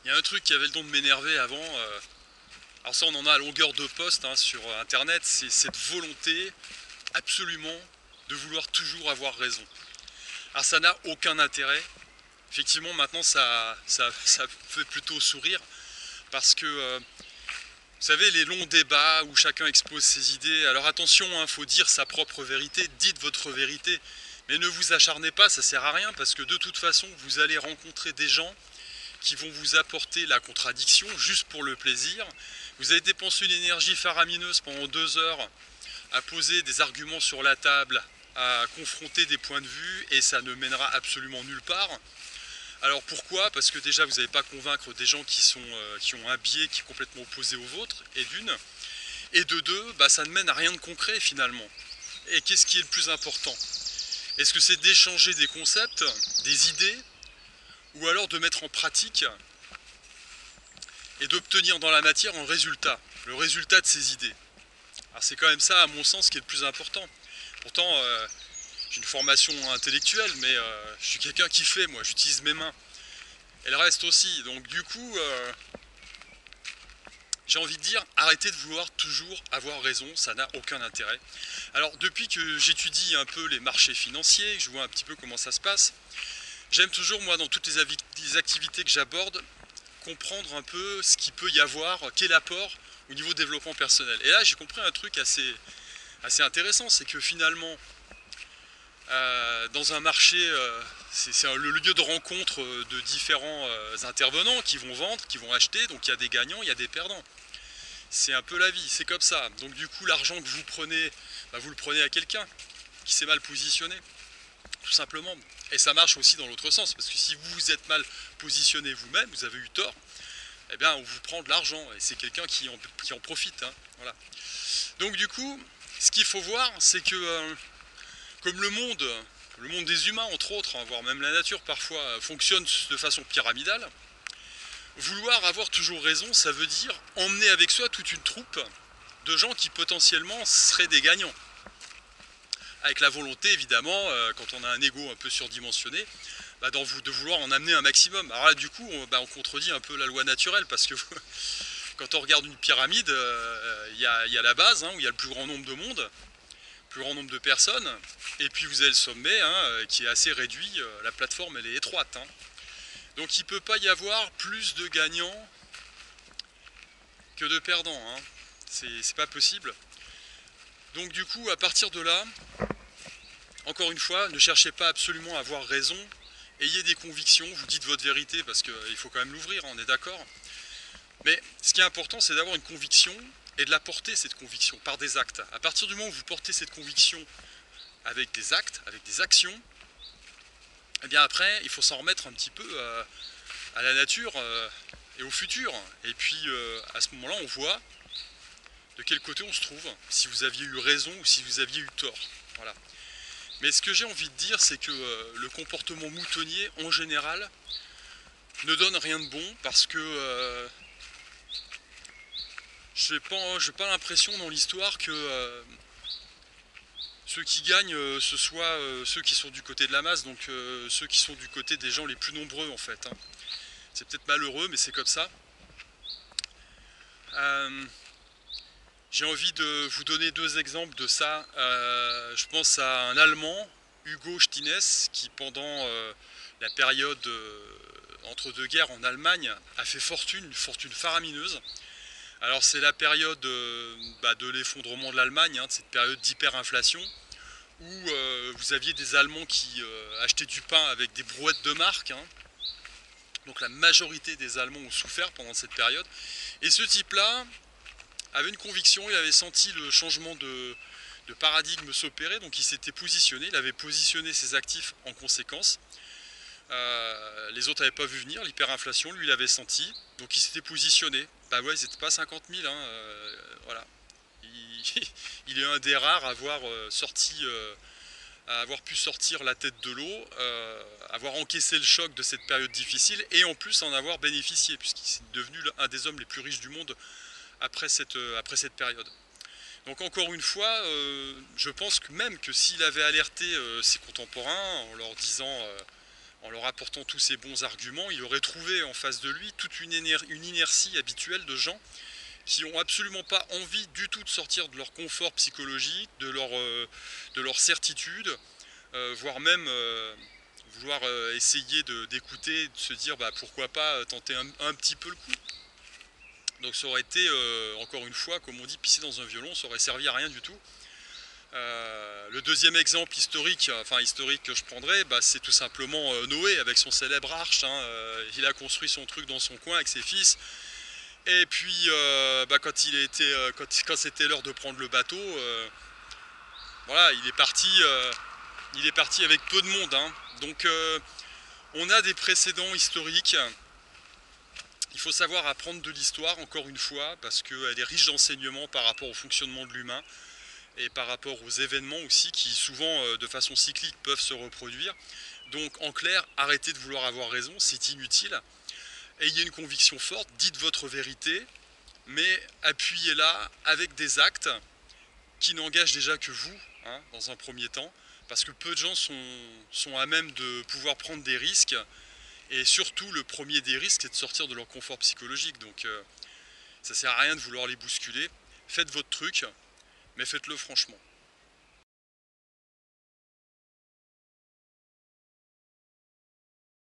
Il y a un truc qui avait le don de m'énerver avant, alors ça on en a à longueur de poste hein, sur internet, c'est cette volonté absolument de vouloir toujours avoir raison. Alors ça n'a aucun intérêt. Effectivement maintenant ça fait plutôt sourire parce que vous savez les longs débats où chacun expose ses idées, alors attention, il faut dire sa propre vérité, dites votre vérité, mais ne vous acharnez pas, ça sert à rien parce que de toute façon vous allez rencontrer des gens qui vont vous apporter la contradiction juste pour le plaisir. Vous avez dépensé une énergie faramineuse pendant 2 heures à poser des arguments sur la table, à confronter des points de vue et ça ne mènera absolument nulle part. Alors pourquoi? Parce que déjà vous n'allez pas convaincre des gens qui ont un biais qui est complètement opposé au vôtre, et d'une. Et de deux, ça ne mène à rien de concret finalement. Et qu'est-ce qui est le plus important? Est-ce que c'est d'échanger des concepts, des idées, ou alors de mettre en pratique et d'obtenir dans la matière un résultat, le résultat de ces idées? Alors c'est quand même ça, à mon sens, qui est le plus important. Pourtant, j'ai une formation intellectuelle, mais je suis quelqu'un qui fait, moi, j'utilise mes mains. Elle reste aussi. Donc du coup, j'ai envie de dire, arrêtez de vouloir toujours avoir raison, ça n'a aucun intérêt. Alors depuis que j'étudie un peu les marchés financiers, que je vois un petit peu comment ça se passe, j'aime toujours, moi, dans toutes les activités que j'aborde, comprendre un peu ce qu'il peut y avoir, quel apport au niveau développement personnel. Et là, j'ai compris un truc assez intéressant, c'est que finalement, dans un marché, c'est le lieu de rencontre de différents intervenants qui vont vendre, qui vont acheter, donc il y a des gagnants, il y a des perdants. C'est un peu la vie, c'est comme ça. Donc du coup, l'argent que vous prenez, vous le prenez à quelqu'un qui s'est mal positionné, tout simplement. Et ça marche aussi dans l'autre sens, parce que si vous vous êtes mal positionné vous-même, vous avez eu tort, eh bien on vous prend de l'argent, et c'est quelqu'un qui en profite. Hein, voilà. Donc du coup, ce qu'il faut voir, c'est que comme le monde des humains entre autres, hein, voire même la nature parfois, fonctionne de façon pyramidale, vouloir avoir toujours raison, ça veut dire emmener avec soi toute une troupe de gens qui potentiellement seraient des gagnants. Avec la volonté évidemment, quand on a un ego un peu surdimensionné, de vouloir en amener un maximum. Alors là du coup on contredit un peu la loi naturelle parce que quand on regarde une pyramide, y a la base hein, où il y a le plus grand nombre de monde, plus grand nombre de personnes, et puis vous avez le sommet hein, qui est assez réduit, la plateforme elle est étroite. Hein. Donc il ne peut pas y avoir plus de gagnants que de perdants. Hein. C'est pas possible. Donc du coup, à partir de là, encore une fois, ne cherchez pas absolument à avoir raison, ayez des convictions, vous dites votre vérité parce qu'il faut quand même l'ouvrir, on est d'accord. Mais ce qui est important, c'est d'avoir une conviction et de la porter, cette conviction, par des actes. À partir du moment où vous portez cette conviction avec des actes, avec des actions, eh bien après, il faut s'en remettre un petit peu à la nature et au futur. Et puis à ce moment-là, on voit de quel côté on se trouve, si vous aviez eu raison ou si vous aviez eu tort. Voilà. Mais ce que j'ai envie de dire, c'est que le comportement moutonnier, en général, ne donne rien de bon parce que j'ai pas l'impression dans l'histoire que ceux qui gagnent, ce soit ceux qui sont du côté de la masse, donc ceux qui sont du côté des gens les plus nombreux en fait. Hein. C'est peut-être malheureux, mais c'est comme ça. Euh, j'ai envie de vous donner 2 exemples de ça. Je pense à un Allemand, Hugo Stines, qui pendant la période entre deux guerres en Allemagne a fait fortune, une fortune faramineuse. Alors c'est la période de l'effondrement de l'Allemagne, hein, de cette période d'hyperinflation, où vous aviez des Allemands qui achetaient du pain avec des brouettes de marque. Hein. Donc la majorité des Allemands ont souffert pendant cette période. Et ce type-là avait une conviction, il avait senti le changement de paradigme s'opérer, donc il s'était positionné, il avait positionné ses actifs en conséquence. Les autres n'avaient pas vu venir l'hyperinflation, lui il avait senti, donc il s'était positionné. Bah ouais, c'était pas 50 000, hein, voilà. Il est un des rares à avoir à avoir pu sortir la tête de l'eau, avoir encaissé le choc de cette période difficile et en plus en avoir bénéficié, puisqu'il est devenu un des hommes les plus riches du monde après cette période. Donc encore une fois, je pense que même que s'il avait alerté ses contemporains en leur disant en leur apportant tous ces bons arguments, il aurait trouvé en face de lui toute une inertie habituelle de gens qui n'ont absolument pas envie du tout de sortir de leur confort psychologique, de leur certitude, voire même vouloir essayer d'écouter, de se dire bah, pourquoi pas tenter un petit peu le coup. Donc ça aurait été, encore une fois, comme on dit, pisser dans un violon, ça aurait servi à rien du tout. Le deuxième exemple historique que je prendrais, bah, c'est tout simplement Noé avec son célèbre arche. Hein, il a construit son truc dans son coin avec ses fils. Et puis, bah, quand c'était l'heure de prendre le bateau, voilà, il est parti avec peu de monde. Hein. Donc, on a des précédents historiques. Il faut savoir apprendre de l'histoire, encore une fois, parce qu'elle est riche d'enseignements par rapport au fonctionnement de l'humain et par rapport aux événements aussi qui souvent de façon cyclique peuvent se reproduire. Donc en clair, arrêtez de vouloir avoir raison, c'est inutile. Ayez une conviction forte, dites votre vérité, mais appuyez-la avec des actes qui n'engagent déjà que vous, hein, dans un premier temps, parce que peu de gens sont à même de pouvoir prendre des risques, et surtout le premier des risques c'est de sortir de leur confort psychologique, donc ça sert à rien de vouloir les bousculer, faites votre truc, mais faites-le franchement.